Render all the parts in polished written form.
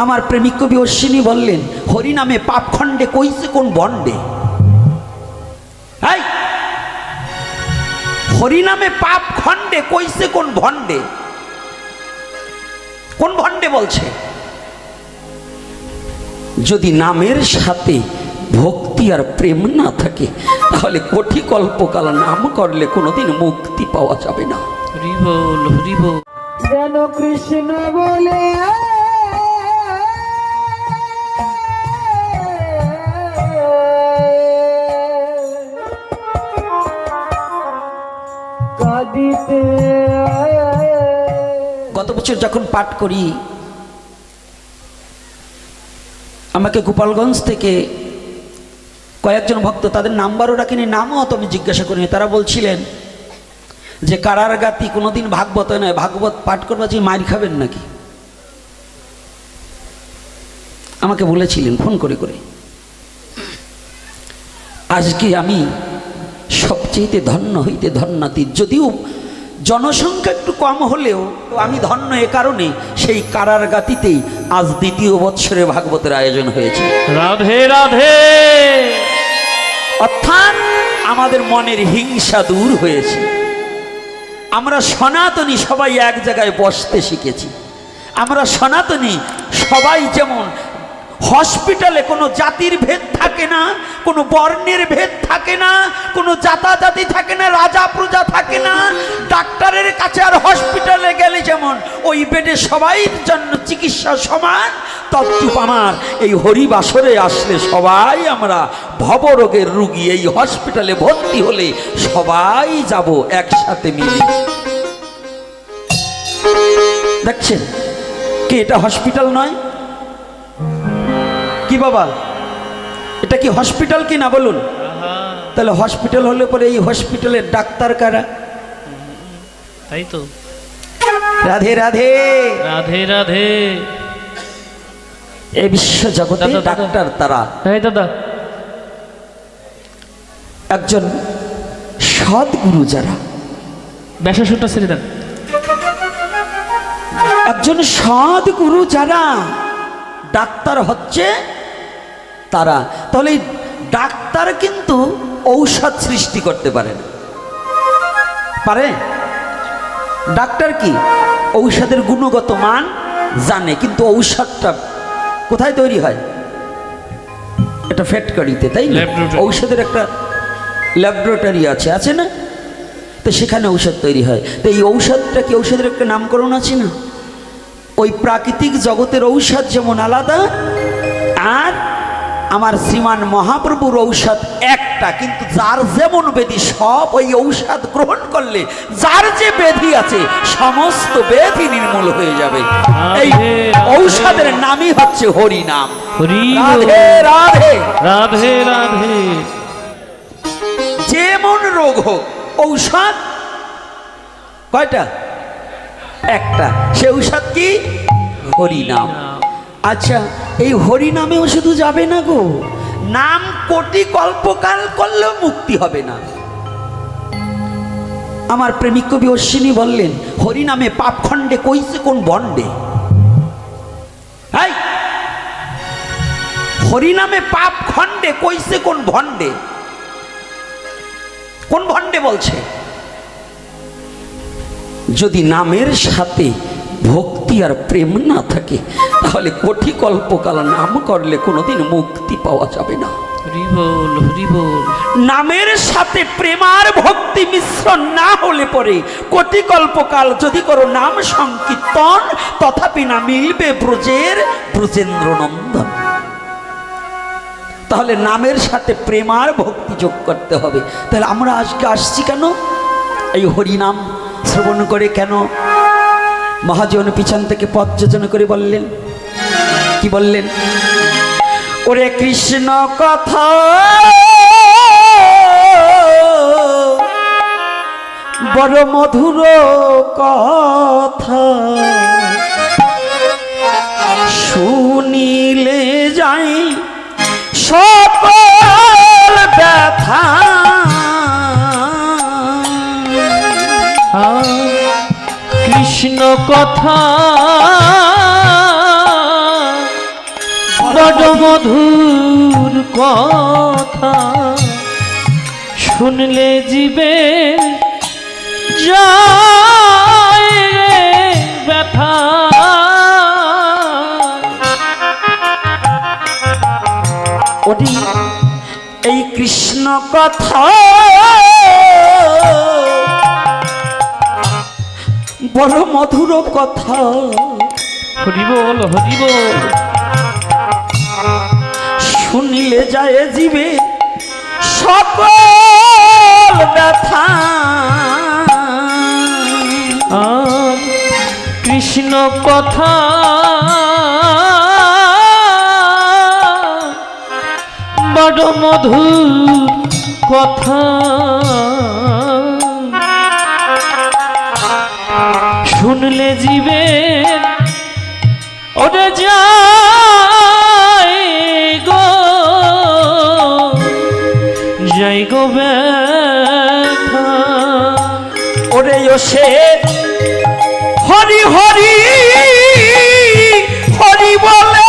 আমার প্রেমিক কবি অশ্বিনী বললেন, হরি নামে পাপ খণ্ডে কইছে কোন বন্ডে। হরি নামে পাপ খণ্ডে কইছে কোন ভণ্ডে? কোন ভণ্ডে বলছে? যদি নামের সাথে ভক্তি আর প্রেম না থাকে তাহলে কোটি কল্পকাল নাম করলে কোনোদিন মুক্তি পাওয়া যাবে না। হরি বল, হরি বল। যেন কৃষ্ণ বলে কাঁদিতে। গত বছর যখন পাঠ করি, আমাকে গোপালগঞ্জ থেকে কয়েকজন ভক্ত, তাদের নাম্বারও রাখিনি, নামও তো আমি জিজ্ঞাসা করিনি, তারা বলছিলেন যে কারার গাতি কোনোদিন ভাগবত নয়, ভাগবত পাঠ করবা যে মার খাবেন নাকি। আমাকে বলেছিলেন ফোন করে করে। আজকে আমি সবচেয়ে ধন্য হইতে ধন্যাতীত, যদিও জনসংখ্যা একটু কম হলেও আমি ধন্য এ কারণে সেই কারার গাতিতেই আজ দ্বিতীয় বৎসরে ভাগবতের আয়োজন হয়েছে। রাধে রাধে। অর্থাৎ আমাদের মনের হিংসা দূর হয়েছে। আমরা সনাতনী সবাই এক জায়গায় বসতে শিখেছি। আমরা সনাতনী সবাই যেমন হসপিটালে কোনো জাতির ভেদ থাকে না, কোনো বর্ণের ভেদ থাকে না, কোনো জাতাজাতি থাকে না, রাজা প্রজা থাকে না। ডাক্তারের কাছে আর হসপিটালে গেলে যেমন ওই বেডে সবাইয়ের জন্য চিকিৎসা সমান, তদ্রূপ আমার এই হরিবাসরে আসলে সবাই আমরা ভবরোগের রুগী। এই হসপিটালে ভর্তি হলে সবাই যাব একসাথে মিলে। দেখছেন কি এটা হসপিটাল নয়? কি বাবা, এটা কি হসপিটাল কি না বলুন? তাহলে হসপিটাল হলে পরে এই হসপিটালের ডাক্তার কারা? তাই তো। রাধে রাধে, রাধে রাধে। এই বিশ্ব জগতে ডাক্তার তারা। হ্যাঁ দাদা। একজন সদ্গুরু যারা, ব্যবসা শুরুটা ছেড়ে দেন। একজন সদ্গুরু যারা ডাক্তার হচ্ছে তারা। তাহলে ডাক্তার কিন্তু ঔষধ সৃষ্টি করতে পারে না, পারে? ডাক্তার কি ঔষধের গুণগত মান জানে, কিন্তু ঔষধটা কোথায় তৈরি হয়? এটা ফ্যাক্টরিতে, তাই না? ঔষধের একটা ল্যাবরেটরি আছে না? তো সেখানে ঔষধ তৈরি হয়। তো এই ঔষধটা কি, ঔষধের একটা নামকরণ আছে না? ওই প্রাকৃতিক জগতের ঔষধ যেমন আলাদা, আর আমার শ্রীমান মহাপ্রভুর ঔষধ একটা, কিন্তু যার যেমন ব্যাধি সব ওই ঔষধ গ্রহণ করলে যার যে ব্যাধি আছে সমস্ত ব্যাধি নির্মূল হয়ে যাবে। এই ঔষধের নামই হচ্ছে হরি নাম। রাধে রাধে, রাধে রাধে। যেমন রোগ হোক ঔষধ কয়টা? একটা। সে ঔষধ কি? হরি নাম। আচ্ছা, এই হরি নামেও শুধু যাবে না গো, নাম কোটি কল্পকাল করলেও মুক্তি হবে না। আমার প্রেমিক কবি অশ্বিনী বললেন, হরি নামে পাপ খণ্ডে কইছে কোন বন্ডে। হরি নামে পাপ খণ্ডে কইছে কোন ভণ্ডে? কোন ভণ্ডে বলছে? যদি নামের সাথে ভক্তি আর প্রেম না থাকে তাহলে কোটি কল্পকাল নাম করলে কোনোদিন মুক্তি পাওয়া যাবে না। হরি বল, হরি বল। নামের সাথে প্রেম আর ভক্তি মিশ্রণ না হলে পরে কোটি কল্পকাল যদি করো নাম সংকীর্তন, তথাপি না মিলবে ব্রজের ব্রজেন্দ্র নন্দন। তাহলে নামের সাথে প্রেম আর ভক্তি যোগ করতে হবে। তাহলে আমরা আজকে আসছি কেন? এই হরিনাম শ্রবণ করে। কেন? মহাজন পিছন থেকে পথ যোজনা করে বললেন, কি বললেন? ওরে কৃষ্ণ কথা বড় মধুর কথা, শুনিলে যাই সকল ব্যথা। কৃষ্ণ কথা মধুর কথা শুনলে জীবে যায় রে ব্যথা। ওরে এই কৃষ্ণ কথা বড় মধুর কথা, হরি বল হরি বল। শুনিলে যায় জীবে সকল ব্যথা। কৃষ্ণ কথা বড় মধুর কথা শুনলে জীবে ওরে যাই গো ব্যথা। ওরে ও সে হরি হরি হরি বলে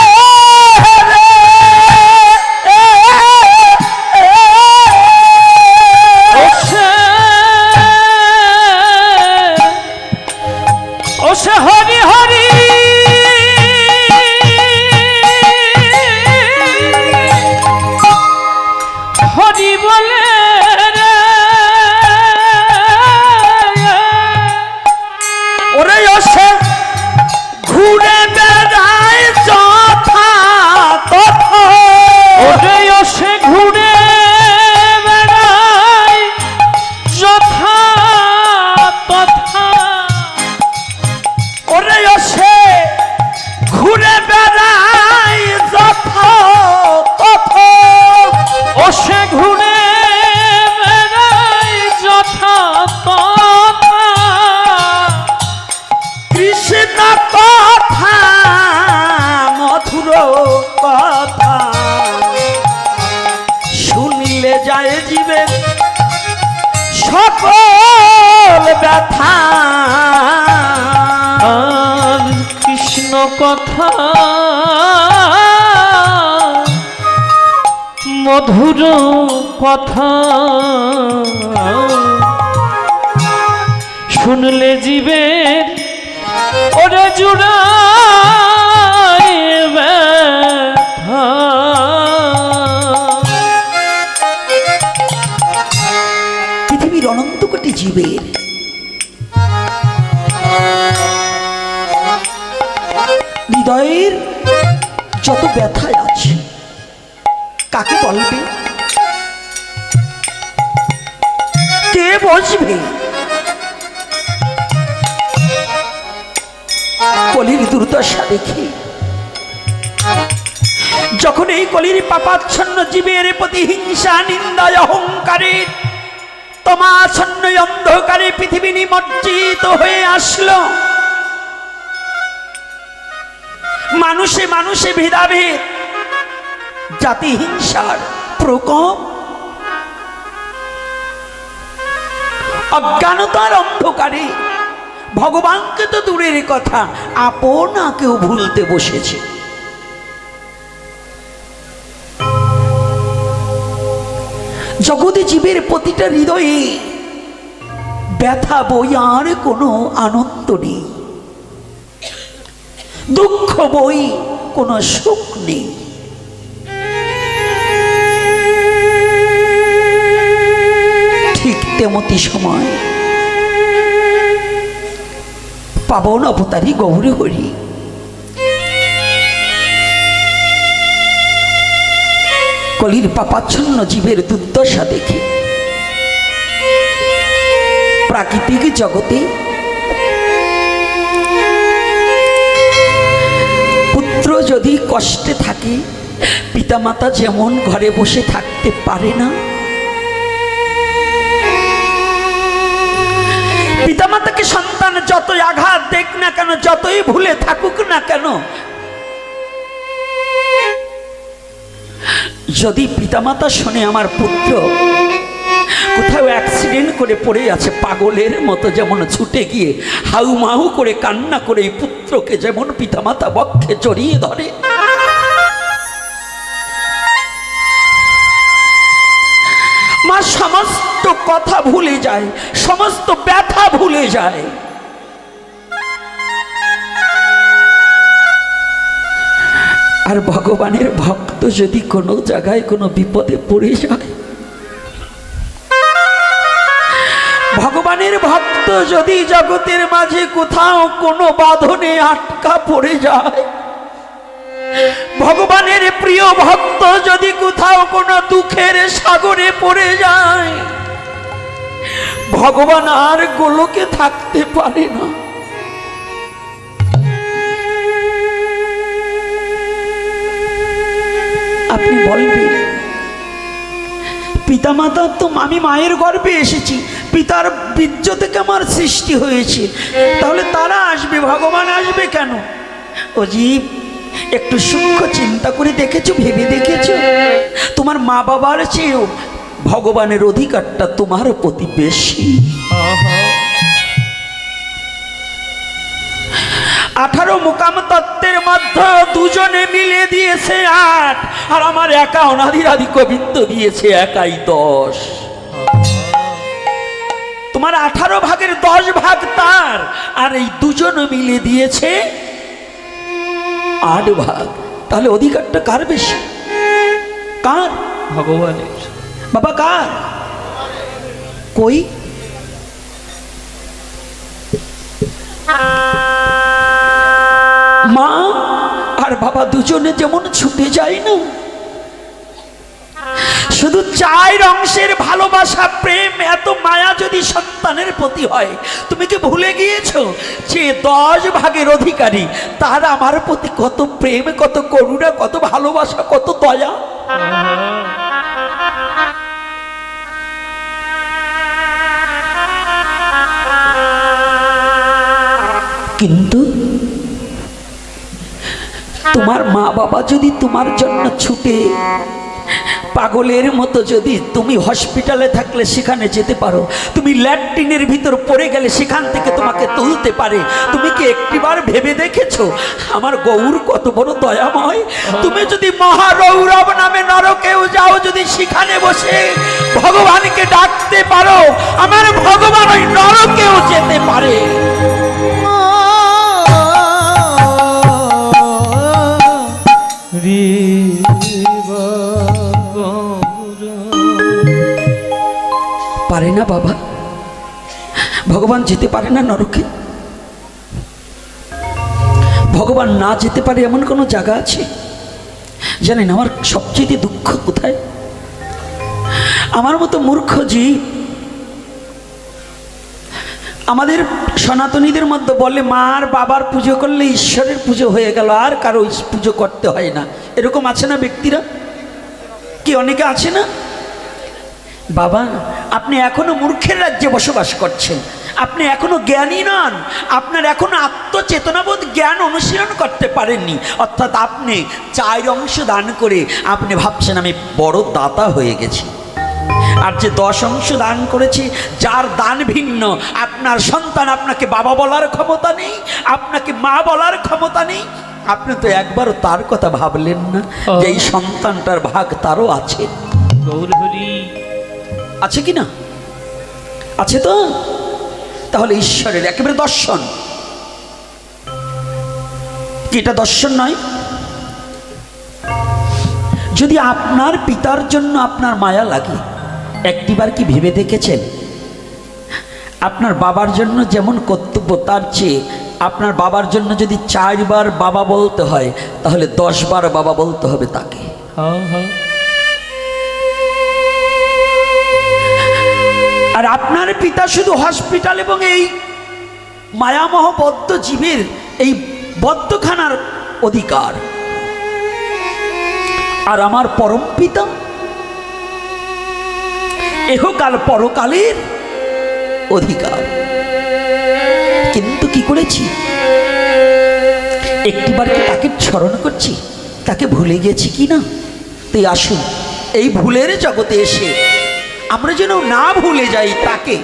ওসে হরি হরি হরি বলে রে। ওরে সে ঘুরে বেড়ায় যথা তথা। ওরে সে ঘুরে বেড়ায় যথা তথা। ওরে সে ঘুরে বেড়ায় যথা তথা। ও সে ঘুরে বেড়ায় যথা তথা। কৃষ্ণ কথা মধুর কথা শুনিলে যায় জীবে সকল ব্যথা। আর কৃষ্ণ কথা মধুর কথা শুনলে জীবে ওরে জুড়ায় ব্যথা। পৃথিবীর অনন্ত কোটি জীবের হৃদয়ের যত ব্যথায় আছে কাকে বলবে, কে বসবে? কলির দুর্দশা দেখে যখন এই কলির পাপাচ্ছন্ন জীবের প্রতি হিংসা নিন্দায় অহংকারের তমাচ্ছন্ন অন্ধকারে পৃথিবী নিমজ্জিত হয়ে আসলো। মানুষে মানুষে ভেদাভেদ, জাতি হিংসার প্রকোপ, অজ্ঞানতার অন্ধকারে ভগবানকে তো দূরের কথা আপনাকেও ভুলতে বসেছে। জগতে জীবের প্রতিটা হৃদয়ে ব্যথা বই, আর কোনো আনন্দ নেই, দুঃখ বই, কোনো সুখ নেই। ঠিক তেমতি সময় পাবন অবতারী গৌরী হরি কলির পাপাচ্ছন্ন জীবের দুর্দশা দেখে প্রাকৃতিক জগতে পুত্র যদি কষ্টে থাকে, পিতামাতা যেমন ঘরে বসে থাকতে পারে না, পিতামাতাকে সন্তান যতই আঘাত দেখ না কেন, যতই ভুলে থাকুক না কেন, যদি পিতামাতা শোনে আমার পুত্র কোথাও অ্যাক্সিডেন্ট করে পড়ে আছে, পাগলের মতো যেমন ছুটে গিয়ে হাউমাউ করে কান্না করে এই পুত্রকে যেমন পিতামাতা বক্ষে জড়িয়ে ধরে, সমস্ত কথা ভুলে যায়, সমস্ত ব্যথা ভুলে যায়। আর ভগবানের ভক্ত যদি কোনো জায়গায় কোনো বিপদে পড়ে যায়, ভগবানের ভক্ত যদি জগতের মাঝে কোথাও কোনো বাঁধনে আটকা পড়ে যায়, ভগবানের প্রিয় ভক্ত যদি কোথাও কোনো দুঃখের সাগরে পড়ে যায়, ভগবান আর গোলকে থাকতে পারে না। আপনি বলবেন পিতামাতা তো, আমি মায়ের গর্ভে এসেছি, পিতার বীর্য থেকে আমার সৃষ্টি হয়েছে, তাহলে তারা আসবে, ভগবান আসবে কেন? ও জীব, একটু সূক্ষ্ম চিন্তা করে দেখেছো, ভেবে দেখেছো? তোমার মা বাবার চেয়েও ভগবানের অধিকারটা তোমার প্রতি বেশি। 18 মুকাম তত্ত্বের মধ্যে দুজনে মিলে দিয়েছে 8, আর আমার একা অনাদিরাদি গোবিন্দ দিয়েছে একাই 10। তোমার 18 ভাগের 10 ভাগ তার, আর এই দুজন মিলে দিয়েছে 8 ভাগ। তাহলে অধিকারটা কার বেশি? কার? ভগবানের। বাবা কার? কই? মা আর বাবা দুজনে যেমন ছুটে যায় না, শুধু 4 অংশের ভালোবাসা, প্রেম, এত মায়া যদি সন্তানের প্রতি হয়, তুমি কি ভুলে গিয়েছো যে 10 ভাগের অধিকারী তার আমার প্রতি কত প্রেম, কত করুণা, কত ভালোবাসা, কত দয়া? কিন্তু তোমার মা বাবা যদি তোমার জন্য ছুটে পাগলের মতো, যদি তুমি হসপিটালে থাকলে সেখানে যেতে পারো, তুমি ল্যাট্রিনের ভিতর পড়ে গেলে সেখান থেকে তোমাকে তুলতে পারে, তুমি কি একটিবার ভেবে দেখেছো আমার গৌর কত বড় দয়াময়? তুমি যদি মহারৌরব নামে নরকেও যাও, যদি সেখানে বসে ভগবানকে ডাকতে পারো, আমার ভগবান ওই নরকেও যেতে পারে। পারে না বাবা, ভগবান যেতে পারে না নরকে? ভগবান না যেতে পারে এমন কোনো জায়গা আছে? জানেন আমার সবচেয়ে দুঃখ কোথায়? আমার মতো মূর্খ জীব, আমাদের সনাতনীদের মধ্যে বলে মা আর বাবার পুজো করলে ঈশ্বরের পুজো হয়ে গেল, আর কারো পুজো করতে হয় না। এরকম আছে না ব্যক্তিরা? কি অনেকে আছে না? বাবা, আপনি এখনো মূর্খের রাজ্যে বসবাস করছেন, আপনি এখনো জ্ঞানী নন, আপনার এখনো আত্মচেতনাবোধ জ্ঞান অনুশীলন করতে পারেননি। অর্থাৎ আপনি 4 অংশ দান করে আপনি ভাবছেন আমি বড় দাতা হয়ে গেছি, আর যে 10 অংশ দান করেছে, যার দান ভিন্ন, আপনার সন্তান আপনাকে বাবা বলার ক্ষমতা নেই, আপনাকে মা বলার ক্ষমতা নেই, আপনি তো একবারও তার কথা ভাবলেন না যে এই সন্তানটার ভাগ তারও আছে। আছে কি না? আছে তো? তাহলে ঈশ্বরের একেবারে দর্শন কি? এটা দর্শন নয়? যদি আপনার পিতার জন্য আপনার মায়া লাগে, একটিবার কি ভেবে দেখেছেন আপনার বাবার জন্য যেমন কর্তব্য, তার চেয়ে আপনার বাবার জন্য যদি 4 বার বাবা বলতে হয়, তাহলে 10 বার বাবা বলতে হবে তাকে। আর আপনার পিতা শুধু হসপিটাল এবং এই মায়ামহ বদ্ধ জীবের এই বদ্ধখানার অধিকার, আর আমার পরম পিতা এহকাল পরকালের অধিকার। কিন্তু কি করেছি? একটিবার কি তাকে স্মরণ করছি? তাকে ভুলে গেছি কি না? তাই আসুন এই ভুলের জগতে এসে আমরা যেন না ভুলে যাই তাকে,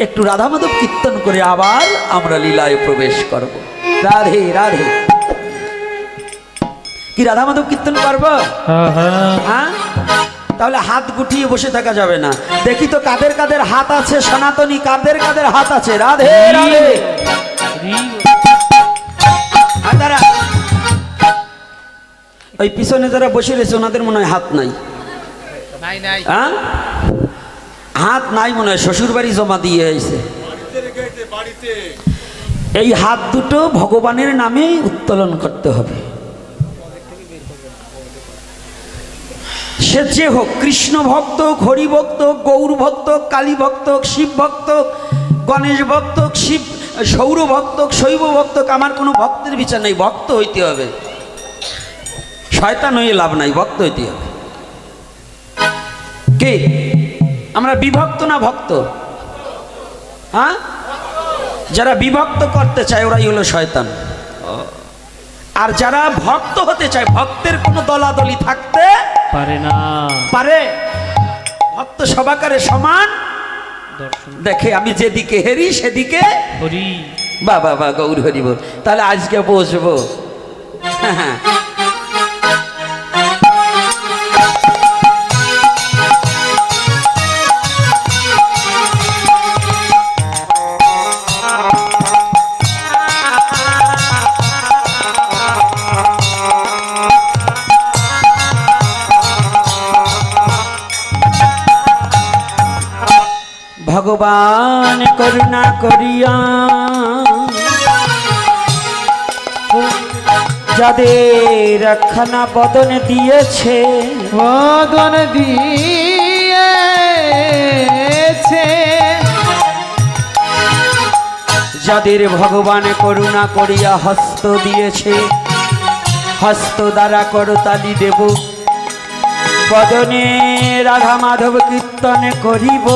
একটু রাধা মাধব কীর্তন করে আবার আমরা লীলায় প্রবেশ করব। রাধে রাধে। কি রাধা মাধব কীর্তন করবো? হ্যাঁ, তাহলে হাত গুটিয়ে বসে থাকা যাবে না। দেখি তো কাদের কাদের হাত আছে সনাতনী, কাদের কাদের হাত আছে। রাধে রাধে। দাঁড়া, ওই পিছনে যারা বসে রয়েছে ওনাদের মনে হয় হাত নাই। হ্যাঁ, হাত নাই মনে হয়, শ্বশুর বাড়ি জমা দিয়ে এসে। এই হাত দুটো ভগবানের নামে উত্তোলন করতে হবে। সে যে হোক, কৃষ্ণ ভক্ত, হরি ভক্ত, গৌর ভক্ত, কালী ভক্ত, শিব ভক্ত, গণেশ ভক্ত, শিব সৌর ভক্ত, শৈব ভক্ত, আমার কোনো ভক্তের বিচার নেই। ভক্ত হইতে হবে, শয়তান হয়ে লাভ নাই, ভক্ত হইতে হবে। কে আমরা বিভক্ত না ভক্ত? হ্যাঁ, যারা বিভক্ত করতে চায় ওরাই হলো শয়তান। আর যারা ভক্ত হতে চায়, ভক্তের কোনো দলাদলি থাকতে পারে না, পারে। ভক্ত সবাকারে সমান দেখে। আমি যেদিকে হেরি সেদিকে হরি। বাবা বা গৌর হরি বল। তাহলে আজকে বসবো। হ্যাঁ, ভগবান করুণা করিয়া যাদের একখানা বদন দিয়েছে, বদন দিয়েছে, যাদের ভগবান করুণা করিয়া হস্ত দিয়েছে, হস্ত দ্বারা করতালি দেব, বদনে রাধা মাধব কীর্তন করিব,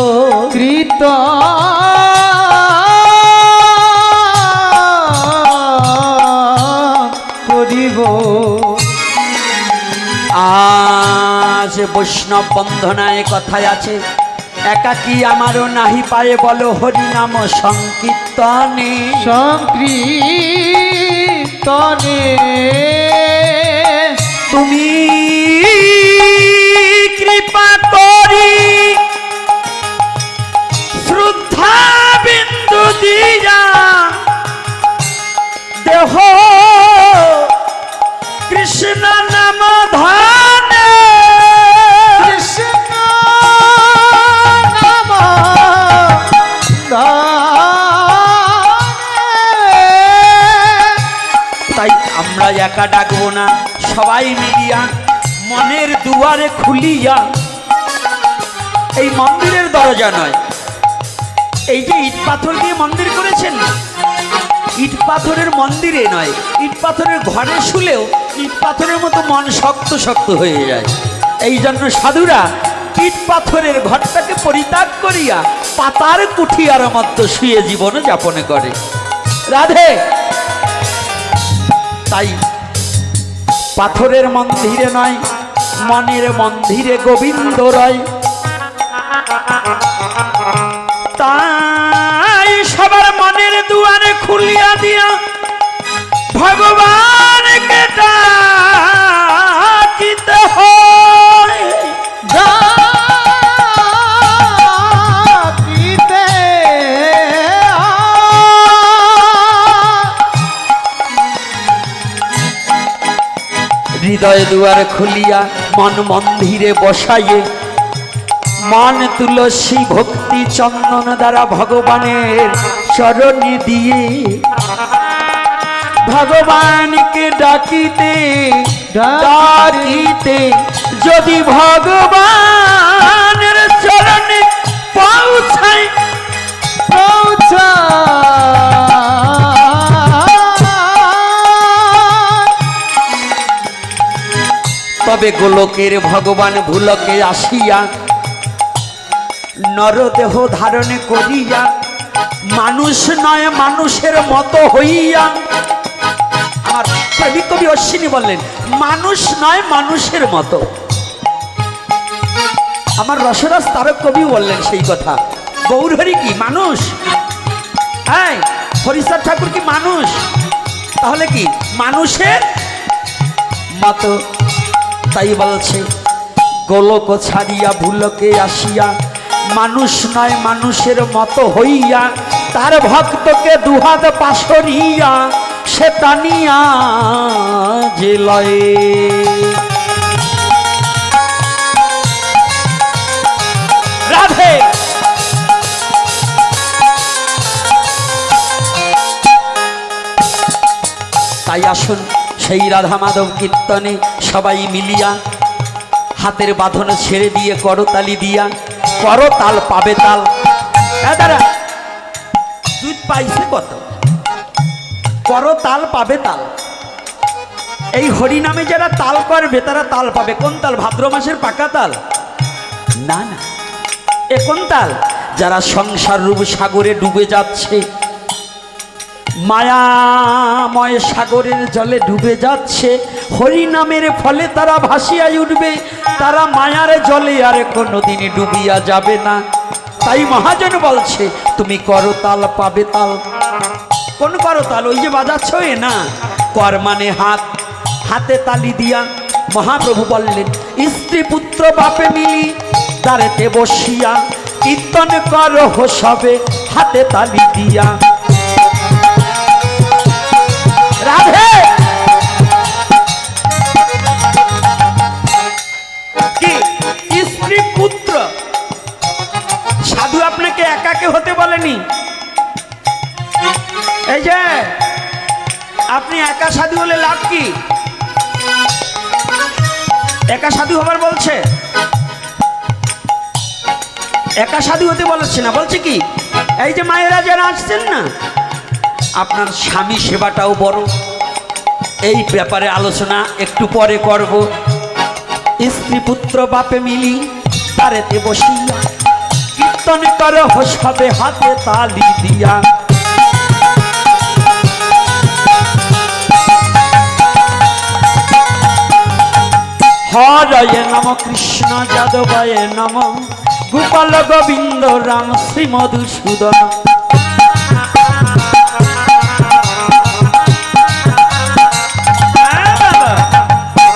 করিব। আজ বৈষ্ণব বন্ধনায় কথায় আছে, একাকী আমারও নাহি পায়ে বলো হরিনাম সংকীর্তনে, সংকীর্তনে। তুমি কৃপা করি শ্রদ্ধা বিন্দু দিয়া দেহ কৃষ্ণ নাম ধানে, কৃষ্ণ নাম তাই আমরা একা ডাকবো না, সবাই মিলিয়া মনের দুয়ারে খুলিয়া। এই মন্দিরের দরজা নয়, এই যে ইট পাথর দিয়ে মন্দির করেছেন, ইট পাথরের মন্দিরে নয়, ইট পাথরের ঘরে শুলেও ইট পাথরের মতো মন শক্ত শক্ত হয়ে যায়। এই জন্য সাধুরা ইট পাথরের ঘরটাকে পরিত্যাগ করিয়া পাতার কুঠিয়ার মধ্যে শুয়ে জীবন যাপন করে। রাধে। তাই পাথরের মন্দিরে নয়, মনের মন্দিরে গোবিন্দ রয়। তাই সবার মনের দুয়ারে খুলিয়া দিয়া ভগবানকে ডাকিতে হয়, ডাকিতে হৃদয় দুয়ার খুলিয়া মন মন্দিরে বসাইয়ে মান তুলসী ভক্তি চন্দন দ্বারা ভগবানের চরণে দিয়ে ভগবানকে ডাকিতে ডাকিতে যদি ভগবানের চরণে পৌঁছায় তবে গোলকের ভগবান ভুলকে আসিয়া নরদেহ ধারণ করিয়া মানুষ নয় মানুষের মতো হইয়া, আমার প্রেমিক কবি অশ্বিনী বললেন মানুষ নয় মানুষের মতো। আমার রসরাজ তারক কবি বললেন সেই কথা। গৌরহরি কি মানুষ? হ্যাঁ, হরিচাঁদ ঠাকুর কি মানুষ? তাহলে কি মানুষের মতো? তাই বলছে গোলক ছাড়িয়া ভুলকে আসিয়া মানুষ নয় মানুষের মতো হইয়া তার ভক্তকে দুহাত পাশরিয়া সে টানিয়া যে লয়ে। রাধে তাই আসুন সেই রাধা মাধব কীর্তনে সবাই মিলিয়া হাতের বাঁধন ছেড়ে দিয়ে করতালি দিয়া করতাল পাবে তাল। দাদা দুধ পাইছে কত, করতাল পাবে তাল। এই হরি নামে যারা তাল করবে তারা তাল পাবে। কোন তাল? ভাদ্র মাসের পাকা তাল না, না। এ কোন তাল? যারা সংসার রূপ সাগরে ডুবে যাচ্ছে, মায়াময় সাগরের জলে ডুবে যাচ্ছে, হরি নামের ফলে তারা ভাসিয়া উঠবে, তারা মায়ার জলে আর কোনোদিন ডুবিয়া যাবে না। তাই মহাজন বলছে তুমি করতাল পাবে তাল। কোন করতাল? ওই যে বাজাচ্ছ এ না, কর মানে হাত, হাতে তালি দিয়া। মহাপ্রভু বললেন স্ত্রী পুত্র বাপে মিলি দাঁড়েতে বসিয়া কীর্তন কর সবে হাতে তালি দিয়া। রাধে কি স্ত্রী পুত্র? সাধু আপনাকে একাকে হতে বলেনি। এই যে আপনি একা সাধু হলে লাভ কি? একা সাধু হবার বলছে, একা সাধু হতে বলছে না, বলছে কি এই যে মায়েরা যারা আসছেন না, আপনার স্বামী সেবাটাও বড়। এই ব্যাপারে আলোচনা একটু পরে করব। স্ত্রী পুত্র বাপে মিলি তারেতে বসিয়া কীর্তন কর সবে হাতে তালি দিয়া। হরয়ে নম কৃষ্ণ যাদবায় নম গোপাল গোবিন্দ রাম শ্রী মধুসূদন।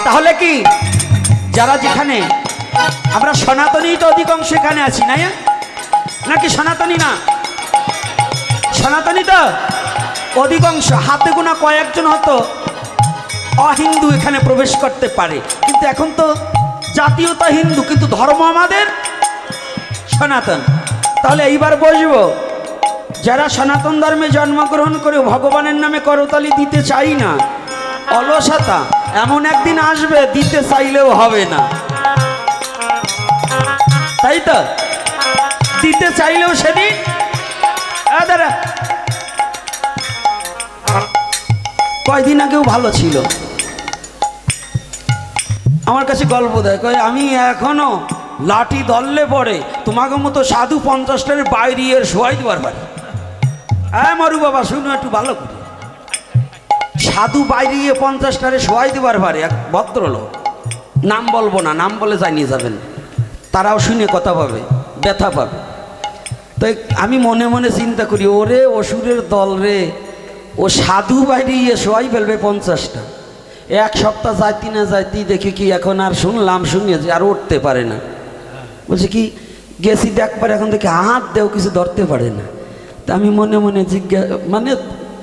তাহলে কি যারা যেখানে আমরা সনাতনী তো অধিকাংশ এখানে আছি না, নাকি সনাতনী না? সনাতনী তো অধিকাংশ, হাতে গোনা কয়েকজন হতো অহিন্দু এখানে প্রবেশ করতে পারে, কিন্তু এখন তো জাতীয়তা হিন্দু কিন্তু ধর্ম আমাদের সনাতন। তাহলে এইবার বসবো যারা সনাতন ধর্মে জন্মগ্রহণ করে ভগবানের নামে করতালি দিতে চাই না, অলসতা এমন একদিন আসবে দিতে চাইলেও হবে না, তাই তো? দিতে চাইলেও সেদিন দাদা কয়দিন আগেও ভালো ছিল, আমার কাছে গল্প দেয়, কয় আমি এখনো লাঠি ধরলে পরে তোমাকে মতো সাধু 50টার বাইরে শোয়াই দেবার পারি। হ্যাঁ মরু বাবা শুনো একটু ভালো করে, সাধু বাইরে 50টারে শোয়াই দেবার পারে এক ভদ্রলোক, নাম বলবো না, নাম বলে জানিয়ে যাবেন, তারাও শুনে কথা পাবে, ব্যথা পাবে। তাই আমি মনে মনে চিন্তা করি, ওরে অসুরের দল রে, ও সাধু বাইরে শোয়াই ফেলবে 50টা। এক সপ্তাহ যাইতি না যাইতি দেখি কি এখন আর শুনলাম, শুনিয়েছি আর উঠতে পারে না। বলছে কি গেছি দেখবার, এখন দেখি হাত দেও কিছু ধরতে পারে না। তা আমি মনে মনে মানে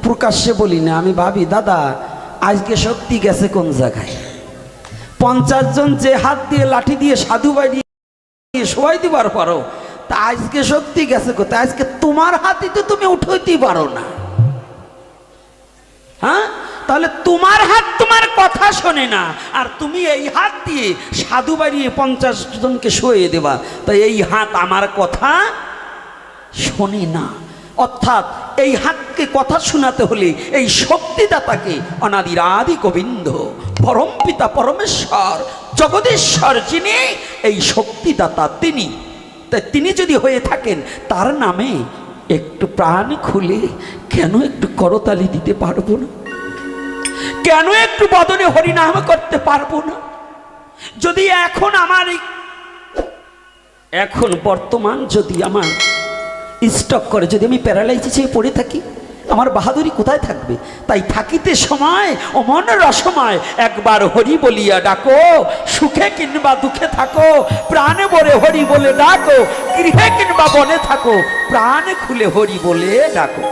প্রকাশ্যে বলি না, আমি ভাবি দাদা আজকে সত্যি গেছে কোন জায়গায়? 50 জন যে হাত দিয়ে লাঠি দিয়ে সাধু বাইরে শোয়াই দিবার পারো, তা আজকে সত্যি গেছে কোথায়? আজকে তোমার হাতই তো তুমি উঠাইতে পারো না। হ্যাঁ, তাহলে তোমার হাত তোমার কথা শোনে না, আর তুমি এই হাত দিয়ে সাধু বাড়িয়ে 50 জনকে শুয়ে দেবা, তাই এই হাত আমার কথা শোনে না। অর্থাৎ এই হাতকে কথা শোনাতে হলে এই শক্তিদাতাকে, অনাদির আদি গোবিন্দ পরম পিতা পরমেশ্বর জগদীশ্বর যিনি এই শক্তিদাতা, তিনি, তাই তিনি যদি হয়ে থাকেন তার নামে একটু প্রাণ খুলে কেন একটু করতালি দিতে পারবো না? কেন একটু বদনে হরিনাম করতে পারবো না? যদি এখন আমার এখন বর্তমান যদি আমার স্টক করে, যদি আমি প্যারালাইসিসে পড়ে থাকি, আমার বাহাদুরি কোথায় থাকবে? তাই থাকিতে সময় অমন রসময় একবার হরি বলিয়া ডাকো, সুখে কিংবা দুঃখে থাকো প্রাণে ভরে হরি বলে ডাকো, গৃহে কিংবা বনে থাকো প্রাণ খুলে হরি বলে ডাকো।